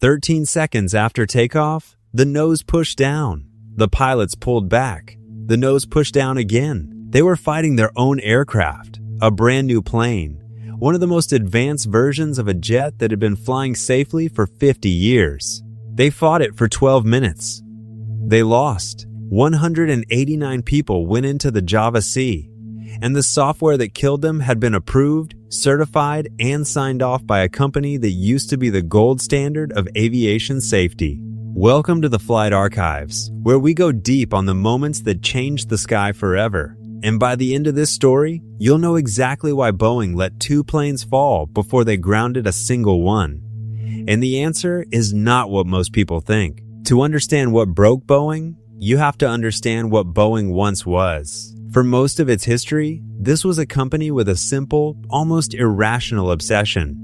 13 seconds after takeoff, the nose pushed down. The pilots pulled back. The nose pushed down again. They were fighting their own aircraft, a brand new plane, one of the most advanced versions of a jet that had been flying safely for 50 years. They fought it for 12 minutes. They lost. 189 people went into the Java Sea, and the software that killed them had been approved, certified, and signed off by a company that used to be the gold standard of aviation safety. Welcome to the Flight Archives, where we go deep on the moments that changed the sky forever. And by the end of this story, you'll know exactly why Boeing let 2 planes fall before they grounded a single one. And the answer is not what most people think. To understand what broke Boeing, you have to understand what Boeing once was. For most of its history, this was a company with a simple, almost irrational obsession.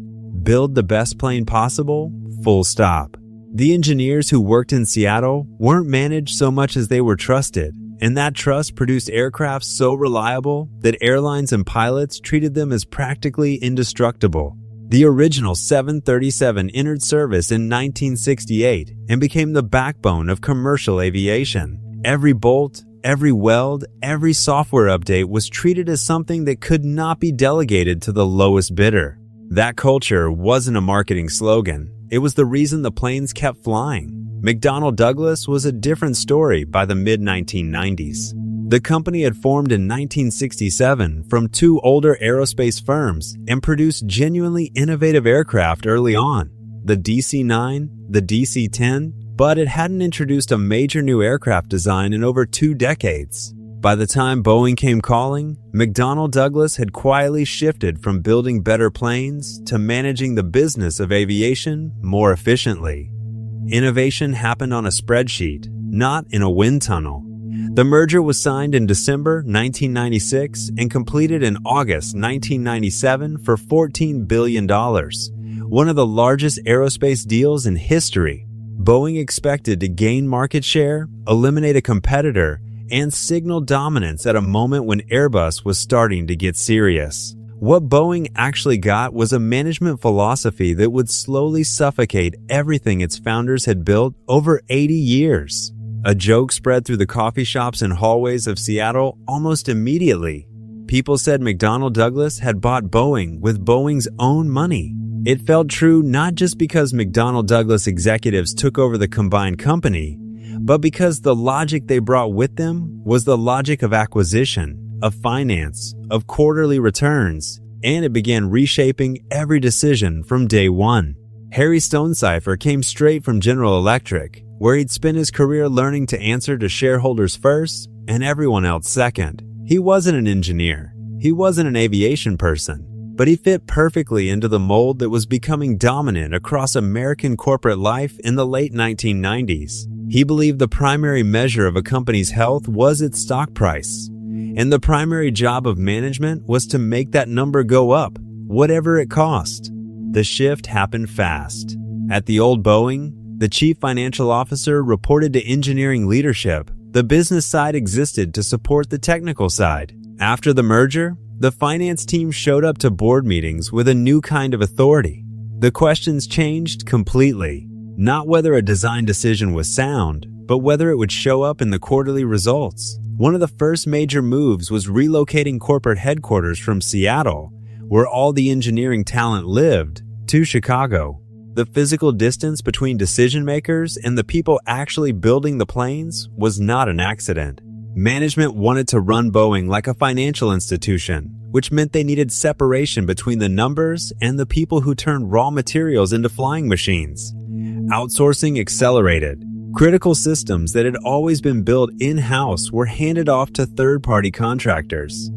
Build the best plane possible, full stop. The engineers who worked in Seattle weren't managed so much as they were trusted, and that trust produced aircraft so reliable that airlines and pilots treated them as practically indestructible. The original 737 entered service in 1968 and became the backbone of commercial aviation. Every bolt, every weld, every software update was treated as something that could not be delegated to the lowest bidder. That culture wasn't a marketing slogan. It was the reason the planes kept flying. McDonnell Douglas was a different story by the mid-1990s. The company had formed in 1967 from 2 older aerospace firms and produced genuinely innovative aircraft early on, the DC-9, the DC-10, but it hadn't introduced a major new aircraft design in over 2 decades. By the time Boeing came calling, McDonnell Douglas had quietly shifted from building better planes to managing the business of aviation more efficiently. Innovation happened on a spreadsheet, not in a wind tunnel. The merger was signed in December 1996 and completed in August 1997 for $14 billion, one of the largest aerospace deals in history. Boeing expected to gain market share, eliminate a competitor, and signal dominance at a moment when Airbus was starting to get serious. What Boeing actually got was a management philosophy that would slowly suffocate everything its founders had built over 80 years. A joke spread through the coffee shops and hallways of Seattle almost immediately. People said McDonnell Douglas had bought Boeing with Boeing's own money. It felt true not just because McDonnell Douglas executives took over the combined company, but because the logic they brought with them was the logic of acquisition, of finance, of quarterly returns, and it began reshaping every decision from day one. Harry Stonecipher came straight from General Electric, where he'd spent his career learning to answer to shareholders first and everyone else second. He wasn't an engineer. He wasn't an aviation person, but he fit perfectly into the mold that was becoming dominant across American corporate life in the late 1990s. He believed the primary measure of a company's health was its stock price, and the primary job of management was to make that number go up, whatever it cost. The shift happened fast. At the old Boeing, the chief financial officer reported to engineering leadership. The business side existed to support the technical side. After the merger, the finance team showed up to board meetings with a new kind of authority. The questions changed completely. Not whether a design decision was sound, but whether it would show up in the quarterly results. One of the first major moves was relocating corporate headquarters from Seattle, where all the engineering talent lived, to Chicago. The physical distance between decision makers and the people actually building the planes was not an accident. Management wanted to run Boeing like a financial institution, which meant they needed separation between the numbers and the people who turned raw materials into flying machines. Outsourcing accelerated. Critical systems that had always been built in-house were handed off to third-party contractors.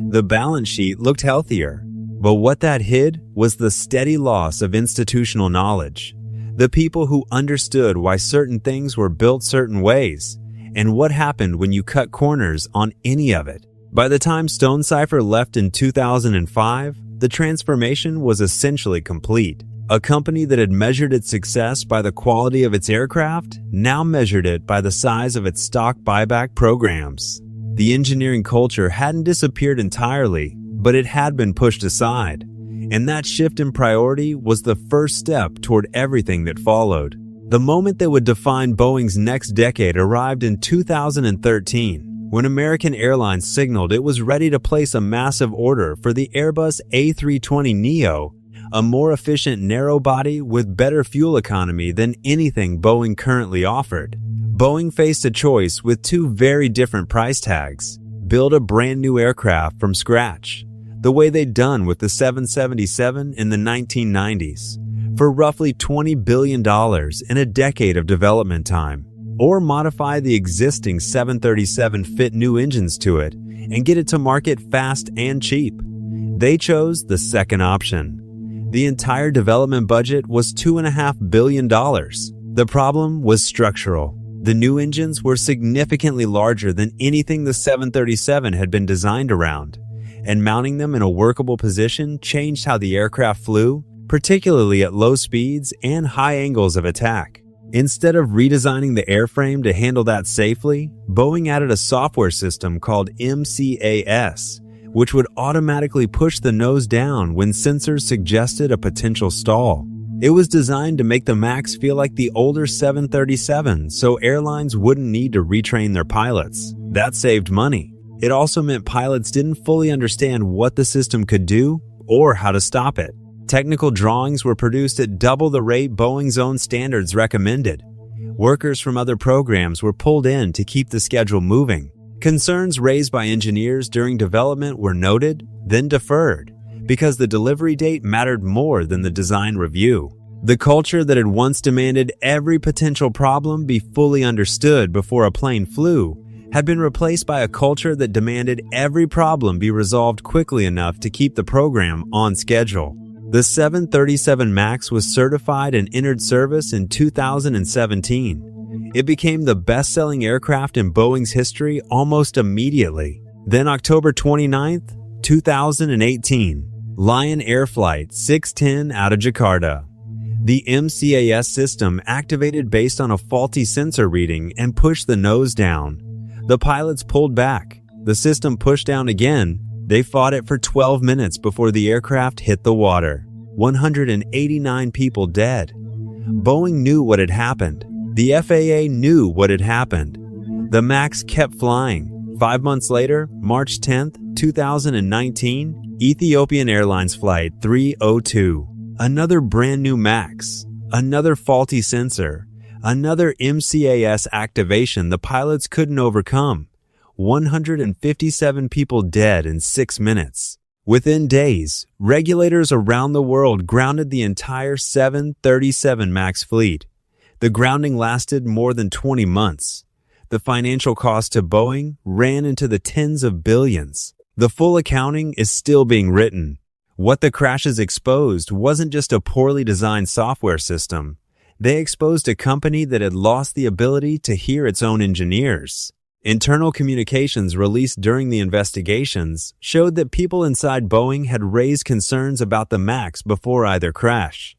The balance sheet looked healthier, but what that hid was the steady loss of institutional knowledge. The people who understood why certain things were built certain ways, and what happened when you cut corners on any of it. By the time Stonecipher left in 2005, the transformation was essentially complete. A company that had measured its success by the quality of its aircraft now measured it by the size of its stock buyback programs. The engineering culture hadn't disappeared entirely, but it had been pushed aside. And that shift in priority was the first step toward everything that followed. The moment that would define Boeing's next decade arrived in 2013, when American Airlines signaled it was ready to place a massive order for the Airbus A320neo, a more efficient narrow body with better fuel economy than anything Boeing currently offered. Boeing faced a choice with two very different price tags: build a brand new aircraft from scratch, the way they'd done with the 777 in the 1990s, for roughly $20 billion in a decade of development time, or modify the existing 737, fit new engines to it, and get it to market fast and cheap. They chose the second option. The entire development budget was $2.5 billion. The problem was structural. The new engines were significantly larger than anything the 737 had been designed around, and mounting them in a workable position changed how the aircraft flew, particularly at low speeds and high angles of attack. Instead of redesigning the airframe to handle that safely, Boeing added a software system called MCAS, which would automatically push the nose down when sensors suggested a potential stall. It was designed to make the MAX feel like the older 737, so airlines wouldn't need to retrain their pilots. That saved money. It also meant pilots didn't fully understand what the system could do or how to stop it. Technical drawings were produced at double the rate Boeing's own standards recommended. Workers from other programs were pulled in to keep the schedule moving. Concerns raised by engineers during development were noted, then deferred, because the delivery date mattered more than the design review. The culture that had once demanded every potential problem be fully understood before a plane flew had been replaced by a culture that demanded every problem be resolved quickly enough to keep the program on schedule. The 737 MAX was certified and entered service in 2017. It became the best-selling aircraft in Boeing's history almost immediately. Then October 29th, 2018, Lion Air Flight 610 out of Jakarta. The MCAS system activated based on a faulty sensor reading and pushed the nose down. The pilots pulled back. The system pushed down again. They fought it for 12 minutes before the aircraft hit the water. 189 people dead. Boeing knew what had happened. The FAA knew what had happened. The MAX kept flying. 5 months later, March 10th, 2019, Ethiopian Airlines Flight 302. Another brand new MAX. Another faulty sensor. Another MCAS activation the pilots couldn't overcome. 157 people dead in 6 minutes. Within days, regulators around the world grounded the entire 737 MAX fleet. The grounding lasted more than 20 months. The financial cost to Boeing ran into the tens of billions. The full accounting is still being written. What the crashes exposed wasn't just a poorly designed software system. They exposed a company that had lost the ability to hear its own engineers. Internal communications released during the investigations showed that people inside Boeing had raised concerns about the MAX before either crash.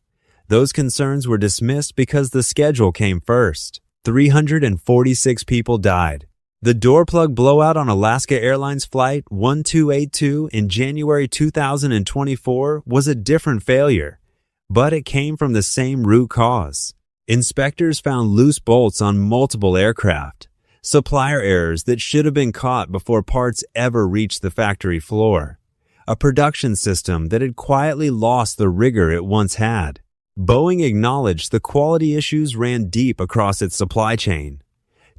Those concerns were dismissed because the schedule came first. 346 people died. The door plug blowout on Alaska Airlines Flight 1282 in January 2024 was a different failure, but it came from the same root cause. Inspectors found loose bolts on multiple aircraft. Supplier errors that should have been caught before parts ever reached the factory floor. A production system that had quietly lost the rigor it once had. Boeing acknowledged the quality issues ran deep across its supply chain.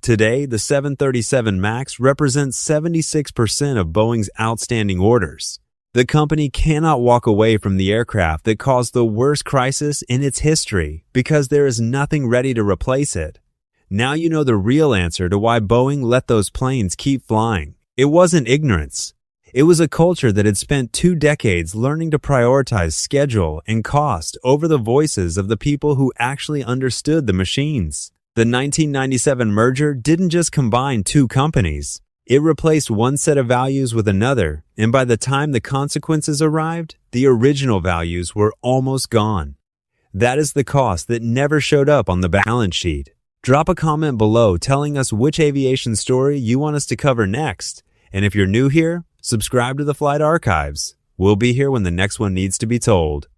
Today, the 737 MAX represents 76% of Boeing's outstanding orders. The company cannot walk away from the aircraft that caused the worst crisis in its history because there is nothing ready to replace it. Now you know the real answer to why Boeing let those planes keep flying. It wasn't ignorance. It was a culture that had spent 2 decades learning to prioritize schedule and cost over the voices of the people who actually understood the machines. The 1997 merger didn't just combine 2 companies. It replaced one set of values with another, and by the time the consequences arrived, the original values were almost gone. That is the cost that never showed up on the balance sheet. Drop a comment below telling us which aviation story you want us to cover next. And if you're new here, subscribe to the Flight Archives. We'll be here when the next one needs to be told.